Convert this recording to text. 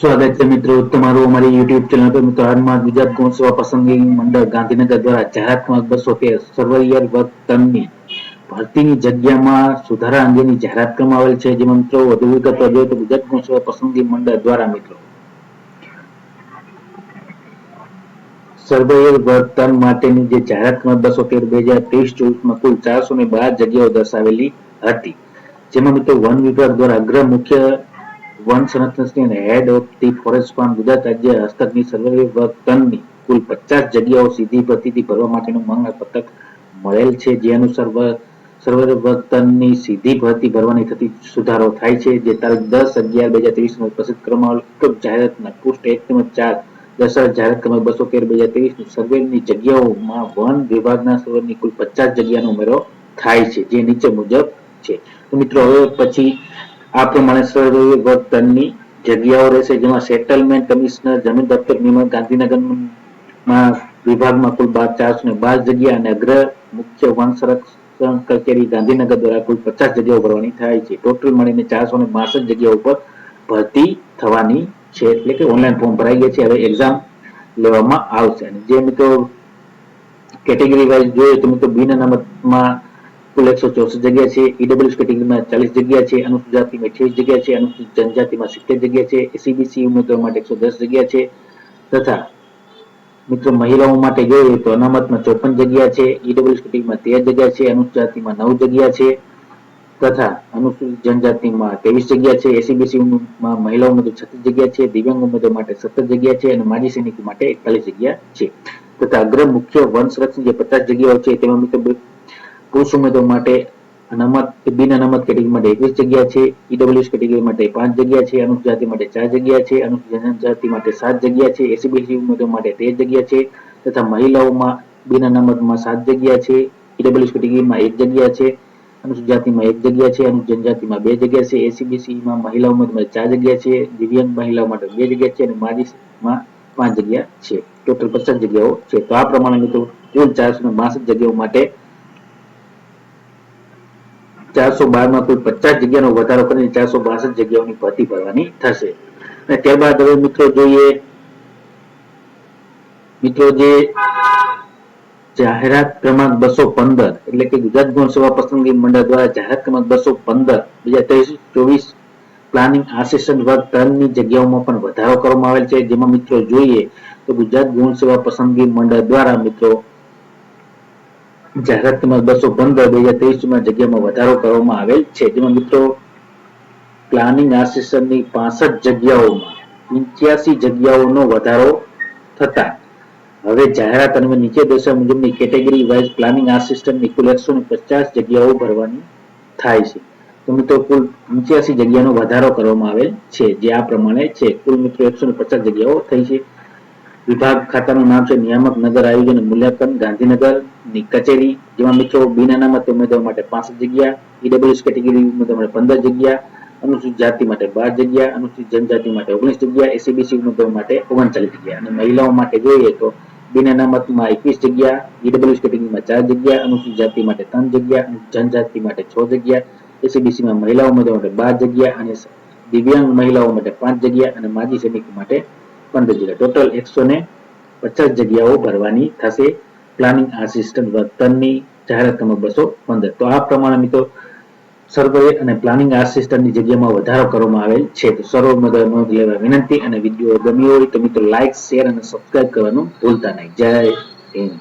સ્વાગત છે મિત્રો તમારું અમારી YouTube ચેનલ પર। મિત્રો હાલમાં ગુજરાત ગૌણ સેવા પસંદગી મંડળ ગાંધીનગર દ્વારા જાહેરાતમાં 213 સર્વેયર વર્ગ 3 ની ભરતીની જગ્યામાં સુધારા અંગેની જાહેરાત કરવામાં આવેલ છે। જેમાં મિત્રો વધુ વિગતો જોઈએ તો ગુજરાત ગૌણ સેવા પસંદગી મંડળ દ્વારા મિત્રો સર્વેયર વર્ગ 3 માટેની જે જાહેરાતમાં 213/2023-24માં કુલ 412 જગ્યાઓ દર્શાવેલી હતી। જેમાં મિત્રો વન વિભાગ દ્વારા અગ્ર મુખ્ય વન સંરક્ષણ head of the forest farm Gujarat રાજ્ય હસ્તકની સર્વેયર વર્ગ 3 ની કુલ 50 જગ્યાઓ સીધી ભરતીથી ભરવા માટેનું માંગ પત્રક મળેલ છે। જે અનુસાર સર્વેયર વર્ગ 3 ની સીધી ભરતી ભરવાની થતી સુધારો થાય છે। જે તારીખ 10/11/2023 માં પ્રસિદ્ધ કરવામાં આવેલ જાહેરાતના પૃષ્ઠ 1 તેમજ 4 દર્શાવેલ જાહેરાત ક્રમાંક 213/2023 સર્વેની જગ્યાઓમાં વન વિભાગના સર્વેની કુલ 50 જગ્યાનો ઉમેરો થાય છે। જે નીચે મુજબ છે। તો મિત્રો હવે પછી આ પ્રમાણે સર્વેયર વર્ગ 3 ની જગ્યાઓ રહેશે। જેમાં સેટલમેન્ટ કમિશનર જમીન દફતર નિમણૂક ગાંધીનગરમાં વિભાગમાં કુલ 412 જગ્યા અને અગ્ર મુખ્ય વન સંરક્ષણ કચેરી ગાંધીનગર દ્વારા કુલ 50 જગ્યાઓ ભરવાની થાય છે। ટોટલ મળીને 462 જગ્યાઓ પર ભરતી થવાની છે। એટલે કે ઓનલાઈન ફોર્મ ભરાઈ ગયા છે, હવે એક્ઝામ લેવામાં આવશે। અને જે મિત્રો કેટેગરી વાઇઝ જોઈએ તો મિત્રો બિન અનામતમાં કુલ 164 જગ્યા છે, ઈડબ્લ્યુએસ કેટેગરીમાં 40 જગ્યા છે, અનુસૂચિત જાતિમાં 28 જગ્યા છે, અનુસૂચિત જનજાતિમાં 70 જગ્યા છે, એસસીબીસી ઉમેદવારો માટે 110 જગ્યા છે તથા મિત્રો મહિલાઓ માટે જોઈએ તો અનામતમાં 54 જગ્યા છે, ઈડબ્લ્યુએસ કેટેગરીમાં 13 જગ્યા છે, અનુસૂચિત જાતિમાં 9 જગ્યા છે તથા અનુસૂચિત જનજાતિમાં 23 જગ્યા છે, એસસીબીસી માં મહિલાઓ માટે 36 જગ્યા છે, દિવ્યાંગ ઉમેદવારો માટે 17 જગ્યા છે અને માજી સૈનિકો માટે 41 જગ્યા છે તથા અગ્ર મુખ્ય વન સંરક્ષણ જે 50 જગ્યાઓ છે તેમાં મિત્રો પુરુષ ઉમેદવારો માટે અનામત બિન અનામત કેટેગરી માટે 21 જગ્યા છે, ઈડબ્લ્યુએસ કેટેગરી માટે 5 જગ્યા છે, અનુસૂચિત જાતિ માટે 4 જગ્યા છે, અનુસૂચિત જનજાતિ માટે 7 જગ્યા છે, એસસીબીસી ઉમેદવારો માટે 13 જગ્યા છે તથા મહિલાઓમાં બિન અનામતમાં 7 જગ્યા છે, ઈડબ્લ્યુએસ કેટેગરીમાં 1 જગ્યા છે, અનુસૂચિત જાતિમાં 1 જગ્યા છે, અનુસૂચિત જનજાતિમાં 2 જગ્યા છે, એસસીબીસી માં મહિલાઓ માટે 4 જગ્યા છે, દિવ્યાંગ મહિલાઓ માટે 2 જગ્યા છે અને માજીમાં 5 જગ્યા છે। ટોટલ 50 જગ્યાઓ છે। તો આ પ્રમાણે મિત્રો કુલ 462 જગ્યાઓ માટે 412 માં કુલ 50 જગ્યાનો વધારો કરીને 462 જગ્યાઓની ભરતી ભરવાની થશે। અને ત્યારબાદ હવે મિત્રો જોઈએ જે જાહેરાત ક્રમાંક 215 એટલે કે ગુજરાત ગૌણ સેવા પસંદગી મંડળ દ્વારા જાહેરાત ક્રમાંક 215/2023-24 પ્લાનિંગ આસિસ્ટન્ટ વર્ગ 3 ની જગ્યાઓમાં પણ વધારો કરવામાં આવેલ છે। જેમાં મિત્રો જોઈએ તો ગુજરાત ગૌણ સેવા પસંદગી મંડળ દ્વારા મિત્રો જાહેરાત ક્રમાંક 215/2023 માં જગ્યામાં વધારો કરવામાં આવેલ છે। જેમાં મિત્રો પ્લાનિંગ આસિસ્ટન્ટની 65 જગ્યાઓમાં 85 જગ્યાઓનો વધારો થતા હવે જાહેરાત અને નીચે દર્શાવ્યા મુજબની કેટેગરી વાઇઝ પ્લાનિંગ આસિસ્ટન્ટની કુલ 150 જગ્યાઓ ભરવાની થાય છે। તો મિત્રો કુલ 85 જગ્યાનો વધારો કરવામાં આવેલ છે। જે આ પ્રમાણે છે। કુલ મિત્રો 150 જગ્યાઓ થઈ છે। વિભાગ ખાતાનું નામ છે નિયામક નગર આયોજન મૂલ્યાંકન ગાંધીનગરની કચેરી। જેમાં મિત્રો બિન અનામત ઉમેદવારો માટે 65 જગ્યા, ઈડબ્લ્યુએસ કેટેગરી ઉમેદવારો માટે 15 જગ્યા, અનુસૂચિત જાતિ માટે 12 જગ્યા, અનુસૂચિત જનજાતિ માટે 19 જગ્યા, એસસીબીસી ઉમેદવારો માટે 39 જગ્યા અને મહિલાઓ માટે જોઈએ તો બિન અનામતમાં 21 જગ્યા, ઈડબ્લ્યુએસ કેટેગરીમાં 4 જગ્યા, અનુસૂચિત જાતિ માટે 3 જગ્યા, જનજાતિ માટે 6 જગ્યા, એસસીબીસીમાં મહિલાઓ ઉમેદવારો માટે 12 જગ્યા અને દિવ્યાંગ મહિલાઓ માટે 5 જગ્યા અને માજી સૈનિકો માટે 15 જગ્યા। ટોટલ 150 જગ્યાઓ ભરવાની થશે પ્લાનિંગ આસિસ્ટન્ટ વર્ગ 3 ની જાહેરાત ક્રમાંક 215। તો આ પ્રમાણે મિત્રો સર્વે અને પ્લાનિંગ આસિસ્ટન્ટની જગ્યામાં વધારો કરવામાં આવેલ છે। તો સર્વ ઉમેદવારો નોંધ લેવા વિનંતી અને વિડીયો ગમ્યો હોય તો મિત્રો લાઈક, શેર અને સબસ્ક્રાઇબ કરવાનું ભૂલતા નહીં। જય હિન્દ।